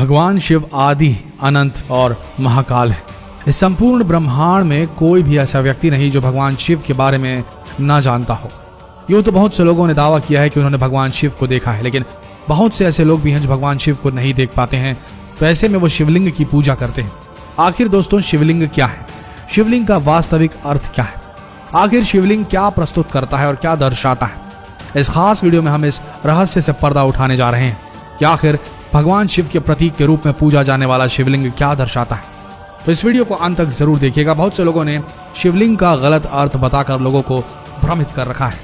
भगवान शिव आदि, अनंत और महाकाल है। इस संपूर्ण ब्रह्मांड में कोई भी ऐसा व्यक्ति नहीं जो भगवान शिव के बारे में न जानता हो। यूं तो बहुत से लोगों ने दावा किया है कि उन्होंने भगवान शिव को देखा है, लेकिन बहुत से ऐसे लोग भी हैं जो भगवान शिव को नहीं देख पाते हैं, तो ऐसे में वो शिवलिंग की पूजा करते हैं। आखिर दोस्तों, शिवलिंग क्या है? शिवलिंग का वास्तविक अर्थ क्या है? आखिर शिवलिंग क्या प्रस्तुत करता है और क्या दर्शाता है? इस खास वीडियो में हम इस रहस्य से पर्दा उठाने जा रहे हैं कि आखिर भगवान शिव के प्रतीक के रूप में पूजा जाने वाला शिवलिंग क्या दर्शाता है। तो इस वीडियो को अंत तक जरूर देखिएगा। बहुत से लोगों ने शिवलिंग का गलत अर्थ बताकर लोगों को भ्रमित कर रखा है,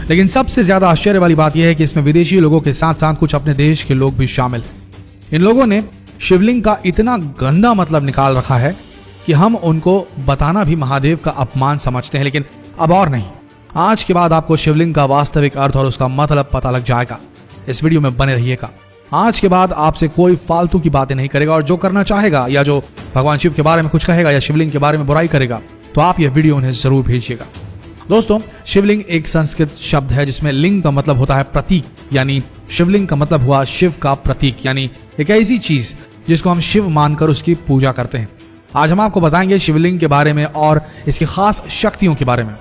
लेकिन सबसे ज्यादा आश्चर्य वाली बात यह है कि इसमें विदेशी लोगों के साथ साथ कुछ अपने देश के लोग भी शामिल हैं। इन लोगों ने शिवलिंग का इतना गंदा मतलब निकाल रखा है कि हम उनको बताना भी महादेव का अपमान समझते हैं, लेकिन अब और नहीं। आज के बाद आपको शिवलिंग का वास्तविक अर्थ और उसका मतलब पता लग जाएगा। इस वीडियो में बने रहिएगा। आज के बाद आपसे कोई फालतू की बातें नहीं करेगा, और जो करना चाहेगा या जो भगवान शिव के बारे में कुछ कहेगा या शिवलिंग के बारे में बुराई करेगा, तो आप यह वीडियो उन्हें जरूर भेजिएगा। दोस्तों, शिवलिंग एक संस्कृत शब्द है जिसमें लिंग का मतलब होता है प्रतीक, यानी शिवलिंग का मतलब हुआ शिव का प्रतीक, यानी एक ऐसी चीज जिसको हम शिव मानकर उसकी पूजा करते हैं। आज हम आपको बताएंगे शिवलिंग के बारे में और इसकी खास शक्तियों के बारे में।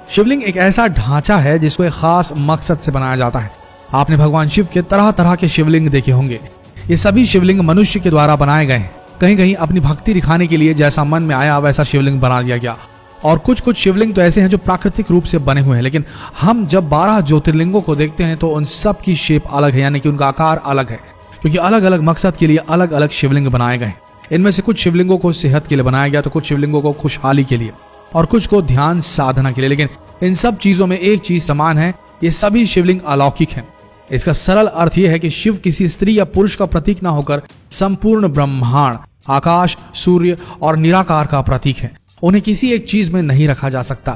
शिवलिंग एक ऐसा ढांचा है जिसको एक खास मकसद से बनाया जाता है। आपने भगवान शिव के तरह तरह के शिवलिंग देखे होंगे। ये सभी शिवलिंग मनुष्य के द्वारा बनाए गए हैं। कहीं कहीं अपनी भक्ति दिखाने के लिए जैसा मन में आया वैसा शिवलिंग बना दिया गया, और कुछ कुछ शिवलिंग तो ऐसे हैं जो प्राकृतिक रूप से बने हुए हैं। लेकिन हम जब 12 ज्योतिर्लिंगों को देखते हैं तो उन सब की शेप अलग है, यानी कि उनका आकार अलग है, क्योंकि अलग अलग मकसद के लिए अलग अलग शिवलिंग बनाए गए। इनमें से कुछ शिवलिंगों को सेहत के लिए बनाया गया, तो कुछ शिवलिंगों को खुशहाली के लिए, और कुछ को ध्यान साधना के लिए। लेकिन इन सब चीजों में एक चीज समान है, ये सभी शिवलिंग अलौकिक हैं। इसका सरल अर्थ यह है कि शिव किसी स्त्री या पुरुष का प्रतीक ना होकर संपूर्ण ब्रह्मांड, आकाश, सूर्य और निराकार का प्रतीक है। उन्हें किसी एक चीज में नहीं रखा जा सकता,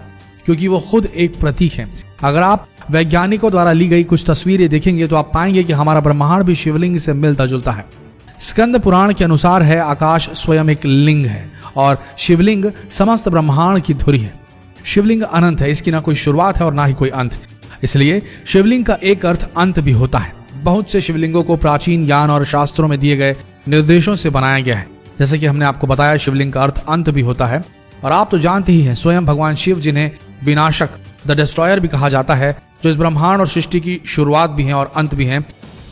क्योंकि वो खुद एक प्रतीक है। अगर आप वैज्ञानिकों द्वारा ली गई कुछ तस्वीरें देखेंगे तो आप पाएंगे कि हमारा ब्रह्मांड भी शिवलिंग से मिलता जुलता है। स्कंद पुराण के अनुसार है आकाश स्वयं एक लिंग है और शिवलिंग समस्त ब्रह्मांड की धुरी है। शिवलिंग अनंत है, इसकी ना कोई शुरुआत है और ना ही कोई अंत। इसलिए शिवलिंग का एक अर्थ अंत भी होता है। बहुत से शिवलिंगों को प्राचीन ज्ञान और शास्त्रों में दिए गए निर्देशों से बनाया गया है। जैसे कि हमने आपको बताया, शिवलिंग का अर्थ अंत भी होता है। और आप तो जानते ही हैं, स्वयं भगवान शिव जिन्हें विनाशक, द डिस्ट्रॉयर भी कहा जाता है, जो इस ब्रह्मांड और सृष्टि की शुरुआत भी हैं और अंत भी हैं।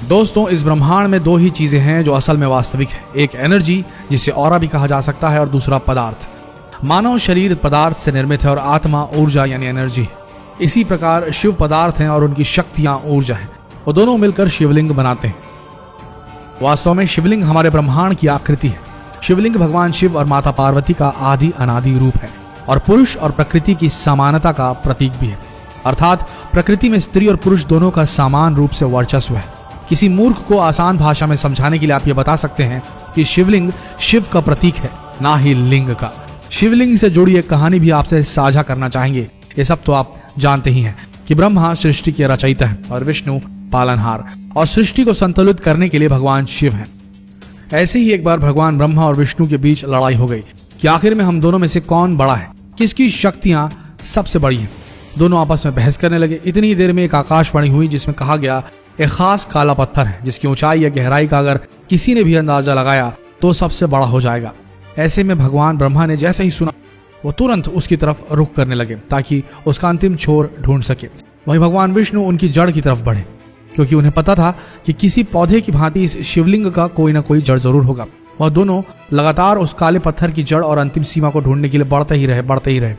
दोस्तों, इस ब्रह्मांड में दो ही चीजें हैं जो असल में वास्तविक है। एक एनर्जी, जिसे ऑरा भी कहा जा सकता है, और दूसरा पदार्थ। मानव शरीर पदार्थ से निर्मित है और आत्मा ऊर्जा यानी एनर्जी है। इसी प्रकार शिव पदार्थ हैं और उनकी शक्तियां ऊर्जा है। वो दोनों मिलकर शिवलिंग बनाते हैं। वास्तव में शिवलिंग हमारे ब्रह्मांड की आकृति है। शिवलिंग भगवान शिव और माता पार्वती का आदि अनादि रूप है और पुरुष और प्रकृति की समानता का प्रतीक भी है। अर्थात प्रकृति में स्त्री और पुरुष दोनों का समान रूप से वर्चस्व है। किसी मूर्ख को आसान भाषा में समझाने के लिए आप ये बता सकते हैं कि शिवलिंग शिव का प्रतीक है, ना ही लिंग का। शिवलिंग से जुड़ी एक कहानी भी आपसे साझा करना चाहेंगे। ये सब तो आप जानते ही हैं कि ब्रह्मा सृष्टि के रचयिता है और विष्णु पालनहार, और सृष्टि को संतुलित करने के लिए भगवान शिव हैं। ऐसे ही एक बार भगवान ब्रह्मा और विष्णु के बीच लड़ाई हो गई कि आखिर में हम दोनों में से कौन बड़ा है, किसकी शक्तियां सबसे बड़ी हैं। दोनों आपस में बहस करने लगे। इतनी देर में एक आकाशवाणी हुई जिसमें कहा गया, एक खास काला पत्थर है जिसकी ऊंचाई या गहराई का अगर किसी ने भी अंदाजा लगाया तो सबसे बड़ा हो जाएगा। ऐसे में भगवान ब्रह्मा ने जैसे ही सुना, वो तुरंत उसकी तरफ रुख करने लगे ताकि उसका अंतिम छोर ढूंढ सके। वहीं भगवान विष्णु उनकी जड़ की तरफ बढ़े, क्योंकि उन्हें पता था कि किसी पौधे की भांति इस शिवलिंग का कोई ना कोई जड़ जरूर होगा। वह दोनों लगातार उस काले पत्थर की जड़ और अंतिम सीमा को ढूंढने के लिए बढ़ते ही रहे।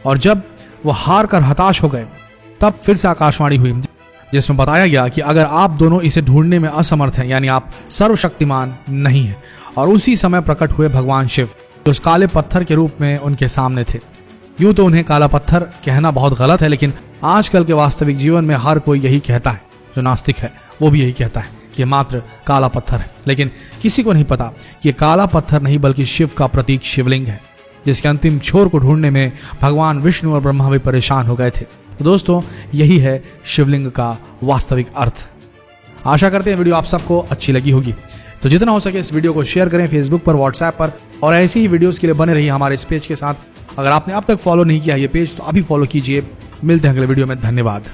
और जब वह हार कर हताश हो गए, तब फिर से आकाशवाणी हुई जिसमें बताया गया कि अगर आप दोनों इसे ढूंढने में असमर्थ हैं, यानी आप सर्वशक्तिमान नहीं हैं। और उसी समय प्रकट हुए भगवान शिव, जो उस काले पत्थर के रूप में उनके सामने थे। यूं तो उन्हें काला पत्थर कहना बहुत गलत है, लेकिन आजकल के वास्तविक जीवन में हर कोई यही कहता है। जो नास्तिक है वो भी यही कहता है कि मात्र काला पत्थर है, लेकिन किसी को नहीं पता कि काला पत्थर नहीं बल्कि शिव का प्रतीक शिवलिंग है, जिसके अंतिम छोर को ढूंढने में भगवान विष्णु और ब्रह्मा भी परेशान हो गए थे। तो दोस्तों, यही है शिवलिंग का वास्तविक अर्थ। आशा करते हैं वीडियो आप सबको अच्छी लगी होगी। तो जितना हो सके इस वीडियो को शेयर करें फेसबुक पर, व्हाट्सएप पर, और ऐसी ही वीडियोस के लिए बने रहिए हमारे इस पेज के साथ। अगर आपने अब तक फॉलो नहीं किया ये पेज तो अभी फॉलो कीजिए। मिलते हैं अगले वीडियो में। धन्यवाद।